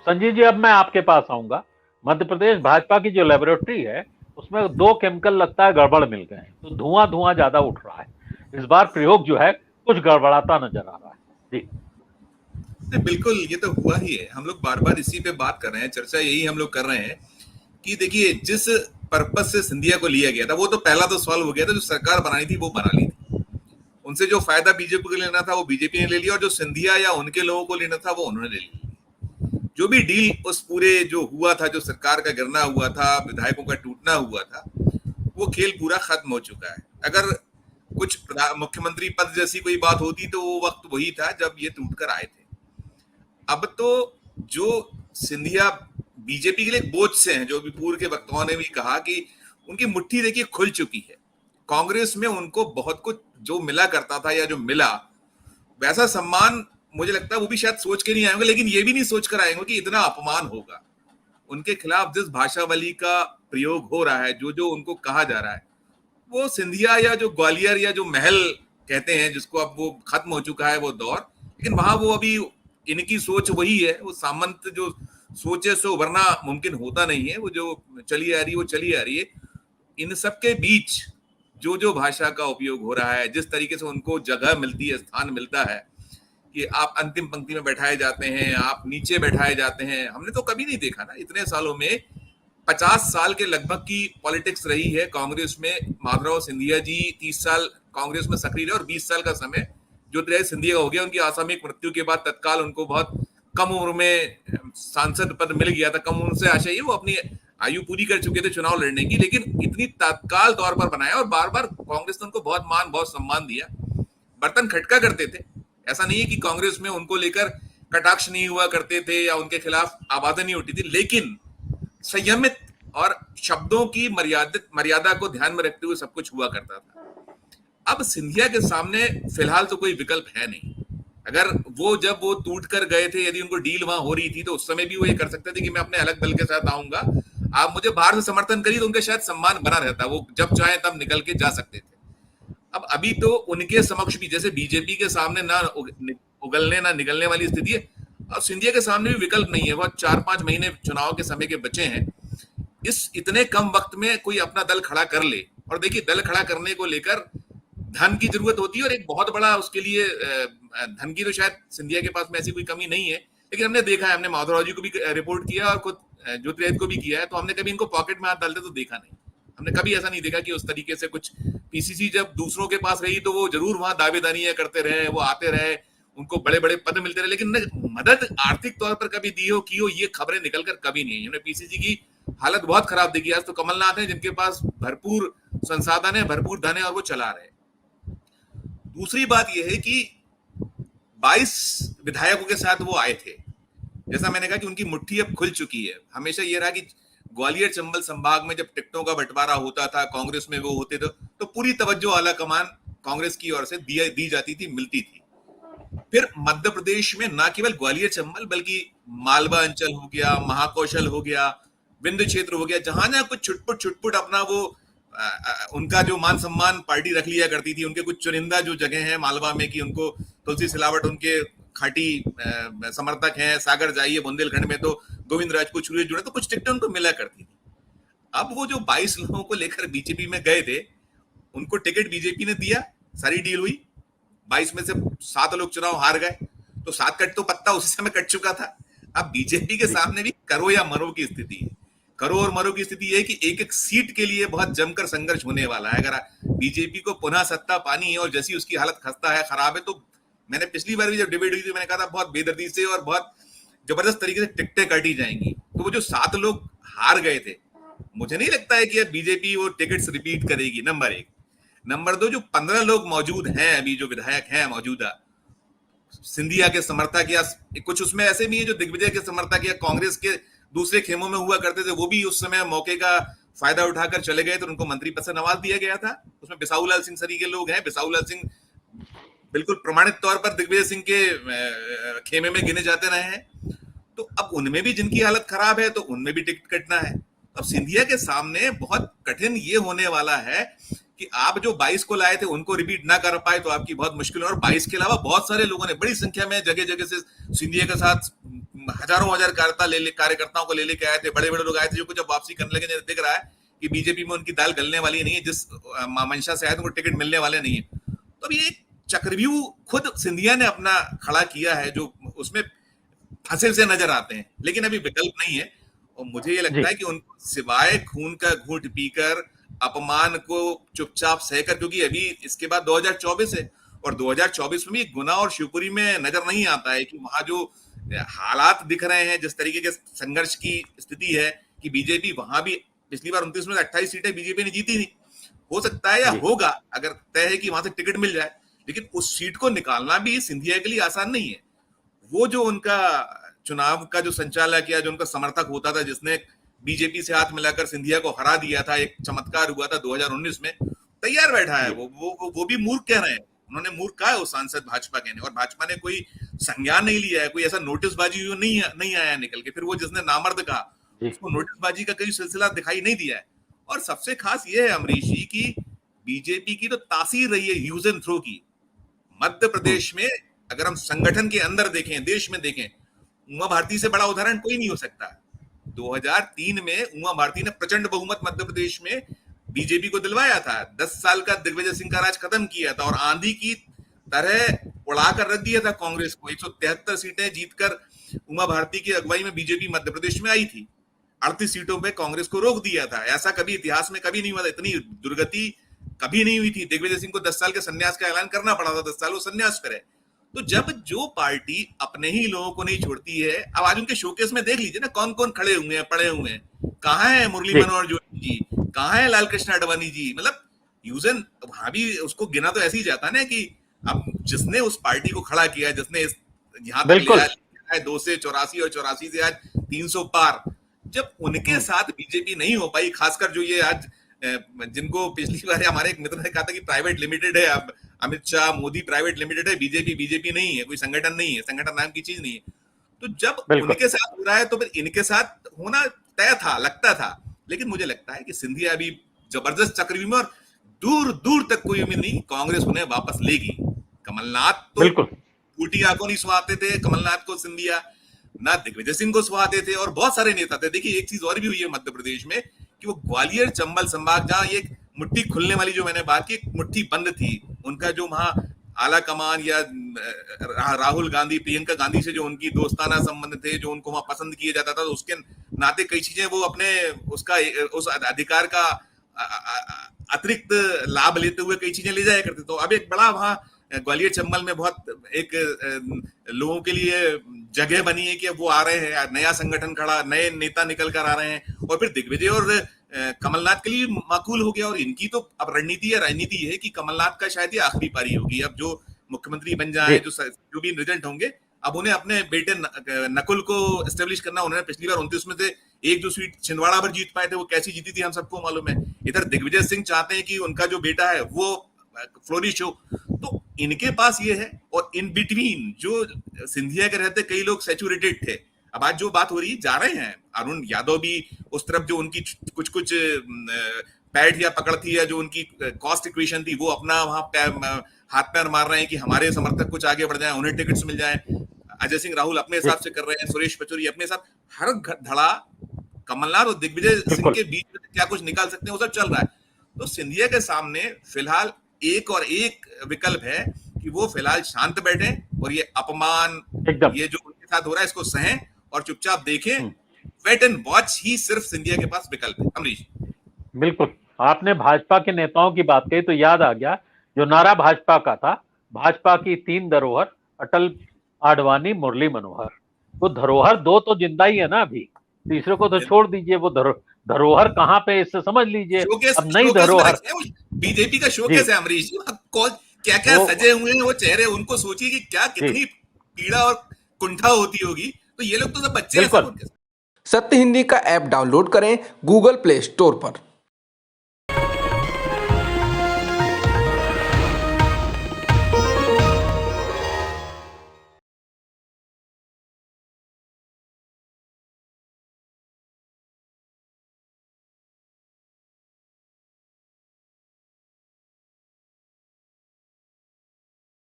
संजीव जी, अब मैं आपके पास आऊंगा। मध्य प्रदेश भाजपा की जो लेबोरेटरी है, उसमें 2 केमिकल लगता है गड़बड़ मिल गए हैं, तो धुआं धुआं ज्यादा उठ रहा है। इस बार प्रयोग जो है कुछ गड़बड़ाता नजर आ रहा है। जी। बिल्कुल, ये तो हुआ ही है। हम लोग बार बार इसी पे बात कर रहे हैं, चर्चा यही हम लोग कर रहे हैं कि देखिए, जिस पर्पज से सिंधिया को लिया गया था वो तो पहला तो सॉल्व हो गया था। जो सरकार बनानी थी वो बना ली थी। उनसे जो फायदा बीजेपी को लेना था वो बीजेपी ने ले लिया, और जो सिंधिया या उनके लोगों को लेना था वो उन्होंने ले लिया। जो भी डील उस पूरे जो हुआ था, जो सरकार का गिरना हुआ था, विधायकों का टूटना हुआ था, वो खेल पूरा खत्म हो चुका है। अगर कुछ मुख्यमंत्री पद जैसी कोई बात होती तो वो वक्त वही था जब ये टूट कर आए थे। अब तो जो सिंधिया बीजेपी के लिए बोझ से हैं, जो भी पूर्व के वक्ताओं ने भी कहा कि उनकी मुट्ठी देखिए खुल चुकी है। कांग्रेस में उनको बहुत कुछ जो मिला करता था या जो मिला, वैसा सम्मान मुझे लगता है वो भी शायद सोच के नहीं आएंगे, लेकिन ये भी नहीं सोच कर आएंगे कि इतना अपमान होगा। उनके खिलाफ जिस भाषावली का प्रयोग हो रहा है, जो जो उनको कहा जा रहा है, वो सिंधिया या जो ग्वालियर या जो महल कहते हैं, जिसको अब वो खत्म हो चुका है वो दौर, लेकिन वहां वो अभी इनकी सोच वही है। वो सामंत जो सोचे सो उभरना मुमकिन होता नहीं है। वो जो चली आ रही है वो चली आ रही है। इन सबके बीच जो जो भाषा का उपयोग हो रहा है, जिस तरीके से उनको जगह मिलती है, स्थान मिलता है कि आप अंतिम पंक्ति में बैठाए जाते हैं, आप नीचे बैठाए जाते हैं, हमने तो कभी नहीं देखा ना इतने सालों में। 50 साल के लगभग की पॉलिटिक्स रही है कांग्रेस में। माधवराव सिंधिया जी 30 साल कांग्रेस में सक्रिय रहे, और 20 साल का समय ज्योतिरादित्य सिंधिया का हो गया। उनकी आसामिक मृत्यु के बाद तत्काल उनको बहुत कम उम्र में सांसद पद मिल गया था। कम उम्र से आशा ये वो अपनी आयु पूरी कर चुके थे चुनाव लड़ने की, लेकिन इतनी तत्काल तौर पर बनाया, और बार बार कांग्रेस ने उनको बहुत मान बहुत सम्मान दिया। बर्तन खटका करते थे। ऐसा नहीं है कि कांग्रेस में उनको लेकर कटाक्ष नहीं हुआ करते थे या उनके खिलाफ आवाजें नहीं उठी थी, लेकिन संयमित और शब्दों की मर्यादा को ध्यान में रखते हुए सब कुछ हुआ करता था। अब सिंधिया के सामने फिलहाल तो कोई विकल्प है नहीं। अगर वो जब वो टूट कर गए थे, यदि उनको डील वहां हो रही थी, तो उस समय भी वो ये कर सकते थे कि मैं अपने अलग दल के साथ आऊंगा, आप मुझे बाहर से समर्थन करिए, तो उनका शायद सम्मान बना रहता। वो जब चाहे तब निकल के जा सकते थे। अब अभी तो उनके समक्ष भी जैसे बीजेपी के सामने ना उगलने ना निकलने वाली स्थिति है, अब सिंधिया के सामने भी विकल्प नहीं है। बहुत 4-5 महीने चुनाव के समय के बचे हैं। इस इतने कम वक्त में कोई अपना दल खड़ा कर ले, और देखिए दल खड़ा करने को लेकर धन की जरूरत होती है, और एक बहुत बड़ा उसके लिए धन की तो शायद सिंधिया के पास में ऐसी कोई कमी नहीं है, लेकिन हमने देखा है, हमने माधवराव जी को भी रिपोर्ट किया और खुद ज्योतिरादित्य को भी किया है, तो हमने कभी इनको पॉकेट में हाथ डालते तो देखा नहीं। हमने कभी ऐसा नहीं देखा कि उस तरीके से कुछ पीसीसी जब दूसरों के पास रही तो वो जरूर वहां दावेदारियां करते रहे, वो आते रहे, उनको बड़े बड़े पद मिलते रहे, लेकिन मदद आर्थिक तौर पर कभी दी हो की हो, ये खबरें निकलकर कभी नहीं है। हमने पीसीसी की हालत बहुत खराब देखी। आज तो कमलनाथ है जिनके पास भरपूर संसाधन है, भरपूर धन है, और वो चला रहे। दूसरी बात यह है कि 22 विधायकों के साथ वो आए थे। जैसा मैंने कहा कि उनकी मुट्ठी अब खुल चुकी है। हमेशा ये रहा कि ग्वालियर चंबल संभाग में जब टिकटों का बंटवारा होता था, कांग्रेस में वो होते थे, तो पूरी तवज्जो आला कमान कांग्रेस की ओर से दी जाती थी, मिलती थी। फिर मध्य प्रदेश में न केवल ग्वालियर चंबल बल्कि मालवा अंचल हो गया, महाकौशल हो गया, विंध्य क्षेत्र हो गया, जहां जहां कुछ छुटपुट अपना वो उनका जो मान सम्मान पार्टी रख लिया करती थी। उनके कुछ चुनिंदा जो जगह है मालवा में कि उनको तुलसी सिलावट उनके खाटी समर्थक हैं, सागर जाइए बुंदेलखंड में तो गोविंद राजपूत शुरू जुड़े, तो कुछ टिकटें उनको मिला करती थी। अब वो जो 22 लोगों को लेकर बीजेपी में गए थे, उनको टिकट बीजेपी ने दिया, सारी डील हुई। 22 में से 7 लोग चुनाव हार गए, तो 7 कट तो पत्ता उसी समय कट चुका था। अब बीजेपी के सामने भी करो या मरो की स्थिति है। करो और मरो की स्थिति यह है कि एक एक सीट के लिए बहुत जमकर संघर्ष होने वाला है। अगर बीजेपी को पुनः सत्ता पानी है और जैसी उसकी हालत खस्ता है, खराब है, तो मैंने पिछली बार भी जब डिबेट हुई थी मैंने कहा था बहुत बेदर्दी से और बहुत जबरदस्त तरीके से टिकटें काटी जाएंगी। तो वो जो 7 लोग हार गए थे, मुझे नहीं लगता है कि अब बीजेपी वो टिकट्स रिपीट करेगी, नंबर 1। नंबर 2, जो 15 लोग मौजूद हैं अभी, जो विधायक हैं मौजूदा सिंधिया के समर्थक, या कुछ उसमें ऐसे भी हैं जो दिग्विजय के समर्थक या कांग्रेस के दूसरे खेमों में हुआ करते थे, वो भी उस समय मौके का फायदा उठाकर चले गए, तो उनको मंत्री पद से नवाज दिया गया था। उसमें बिसाऊलाल सिंह सरी के लोग हैं। बिसाऊलाल सिंह बिल्कुल प्रमाणित तौर पर दिग्विजय सिंह के खेमे में गिने जाते रहे हैं। तो अब उनमें भी जिनकी हालत खराब है, तो उनमें भी टिकट कटना है। अब सिंधिया के सामने बहुत कठिन ये होने वाला है कि आप जो 22 को लाए थे उनको रिपीट ना कर पाए तो आपकी बहुत मुश्किल है। और 22 के अलावा बहुत सारे लोगों ने बड़ी संख्या में जगह जगह से सिंधिया के साथ हजारों हजार कार्यकर्ताओं को ले लेके आए थे, बड़े बड़े लोग आए थे, जो कुछ अब वापसी करने लगे, जैसे दिख रहा है कि बीजेपी में उनकी दाल गलने वाली नहीं है, जिस मंशा से आए थे उनको टिकट मिलने वाले नहीं है। तो अब ये चक्रव्यूह खुद सिंधिया ने अपना खड़ा किया है, जो उसमें फंसे से नजर आते हैं, लेकिन अभी विकल्प नहीं है। और मुझे ये लगता है कि उनको सिवाय खून का घूंट पीकर, अपमान को चुपचाप सहकर, क्योंकि अभी इसके बाद 2024 है, और 2024 में भी गुना और शिवपुरी में नजर नहीं आता है कि वहां जो हालात दिख रहे हैं, जिस तरीके के संघर्ष की स्थिति है, कि बीजेपी वहां भी पिछली बार 29 में 28 सीटें बीजेपी ने जीती थी। हो सकता है या होगा, अगर तय है कि वहां से टिकट मिल जाए, लेकिन उस सीट को निकालना भी सिंधिया के लिए आसान नहीं है। वो जो उनका चुनाव का जो संचालक या जो उनका समर्थक होता था, जिसने बीजेपी से हाथ मिलाकर सिंधिया को हरा दिया था, एक चमत्कार हुआ था 2019 में, तैयार बैठा है वो भी मूर्ख कह रहे हैं। उन्होंने मूर्ख कहा है वो सांसद भाजपा के ने, और भाजपा ने कोई संज्ञान नहीं लिया है, कोई ऐसा नोटिसबाजी नहीं आया निकल के। फिर वो जिसने नामर्द कहा, उसको नोटिसबाजी का कोई सिलसिला दिखाई नहीं दिया है। और सबसे खास ये है अमरीश जी की बीजेपी की तो तासीर रही है यूज एंड थ्रो की। मध्य प्रदेश में अगर हम संगठन के अंदर देखें, देश में देखें, उमा भारती से बड़ा उदाहरण कोई नहीं हो सकता। 2003 में उमा भारती ने प्रचंड बहुमत मध्य प्रदेश में बीजेपी को दिलवाया था, 10 साल का दिग्विजय सिंह का राज खत्म किया था, और आंधी की तरह उड़ाकर रख दिया था कांग्रेस को। 173 सीटें जीतकर उमा भारती की अगुवाई में बीजेपी मध्य प्रदेश में आई थी, 38 सीटों पे कांग्रेस को रोक दिया था। ऐसा कभी इतिहास में कभी नहीं हुआ था, इतनी दुर्गति कभी नहीं हुई थी। दिग्विजय सिंह को 10 साल के संन्यास का ऐलान करना पड़ा था, 10 साल वो संन्यास करे। तो जब जो पार्टी अपने ही लोगों को नहीं छोड़ती है, अब आज उनके शोकेस में देख लीजिए ना, कौन कौन खड़े हुए हैं, पड़े हुए हैं। कहाँ है मुरली मनोहर जोशी जी, कहाँ है लाल कृष्ण आडवाणी जी, मतलब यूजन वहां भी उसको गिना तो ऐसे ही जाता ना कि अब जिसने उस पार्टी को खड़ा किया, जिसने यहाँ तक लिया है 2 से 84 और 84 से आज 300 पार, जब उनके साथ बीजेपी नहीं हो पाई, खासकर जो ये आज जिनको पिछली बार हमारे एक मित्र ने कहा था कि प्राइवेट लिमिटेड है, अब अमित शाह मोदी प्राइवेट लिमिटेड है, बीजेपी नहीं है, कोई संगठन नहीं है, संगठन नाम की चीज नहीं है। तो जब उनके साथ हो रहा है तो फिर इनके साथ होना तय था, लगता था। लेकिन मुझे लगता है कि सिंधिया अभी जबरदस्त चक्रव्यूह में, और दूर दूर तक कोई उम्मीद नहीं कांग्रेस उन्हें वापस लेगी। कमलनाथ तो फूटी आंखों नहीं सुहाते थे कमलनाथ को सिंधिया, ना दिग्विजय सिंह को सुहाते थे, और बहुत सारे नेता थे। देखिए एक चीज और भी हुई है मध्य प्रदेश में कि वो ग्वालियर चंबल संभाग, जहां ये मुट्ठी खुलने वाली जो मैंने बात की, मुट्ठी बंद थी, उनका जो वहां आला कमान या राहुल गांधी, प्रियंका गांधी से जो उनकी दोस्ताना संबंध थे, जो उनको वहां पसंद किया जाता था, तो उसके नाते कई चीजें वो अपने उस अधिकार का अतिरिक्त लाभ लेते हुए कई चीजें ले जाया करते। तो अब एक बड़ा वहां ग्वालियर चंबल में बहुत एक लोगों के लिए जगह बनी है कि वो आ रहे हैं, नया संगठन खड़ा, नए नेता निकल कर आ रहे हैं, और फिर दिग्विजय और कमलनाथ के लिए माकूल हो गया। और इनकी तो अब रणनीति या राजनीति है कि कमलनाथ का शायद ये आखिरी पारी होगी। अब जो मुख्यमंत्री बन जाए, जो भी रिजल्ट होंगे, अब उन्हें अपने बेटे नकुल को एस्टेब्लिश करना। उन्होंने पिछली बार 29 में से एक जो सीट छिंदवाड़ा पर जीत पाए थे, वो कैसी जीती थी हम सबको मालूम है। इधर दिग्विजय सिंह चाहते हैं कि उनका जो बेटा है वो फ्लोरिश हो, तो इनके पास ये है। और इन बिटवीन जो सिंधिया के रहते कई लोग सैचुरेटेड थे। अब आज जो बात हो रही है, जा रहे हैं अरुण यादव भी उस तरफ, जो उनकी कुछ पैठ या पकड़ थी, या जो उनकी कॉस्ट इक्वेशन थी, वो अपना वहां हाथ पैर मार रहे हैं कि हमारे समर्थक कुछ आगे बढ़ जाए, उन्हें टिकट्स मिल जाए। अजय सिंह राहुल अपने हिसाब से कर रहे हैं, सुरेश पचौरी अपने हिसाब, हर धड़ा कमलनाथ और दिग्विजय सिंह के बीच में क्या कुछ निकाल सकते हैं वो सब चल रहा है। तो सिंधिया के सामने फिलहाल एक और एक विकल्प है कि वो फिलहाल शांत बैठे और ये अपमान, ये जो उनके साथ हो रहा है, इसको सहें और चुपचाप देखें। वेट एंड वॉच ही सिर्फ सिंधिया के पास विकल्प है। अमरीश, बिल्कुल, आपने भाजपा के नेताओं की बात कही तो याद आ गया जो नारा भाजपा का था, भाजपा की 3 धरोहर, अटल, आडवाणी, मुरली मनोहर। वो धरोहर 2 तो जिंदा ही है ना, अभी तीसरे को तो छोड़ दीजिए। वो धरोहर कहाँ पे, इससे समझ लीजिए अब नई धरोहर बीजेपी का शोकेस है। अमरीश, क्या क्या सजे हुए हैं वो चेहरे, उनको सोचिए कि क्या कितनी पीड़ा और कुंठा होती होगी। तो ये लोग तो सब बच्चे हैं। सत्य हिंदी का ऐप डाउनलोड करें गूगल प्ले स्टोर पर।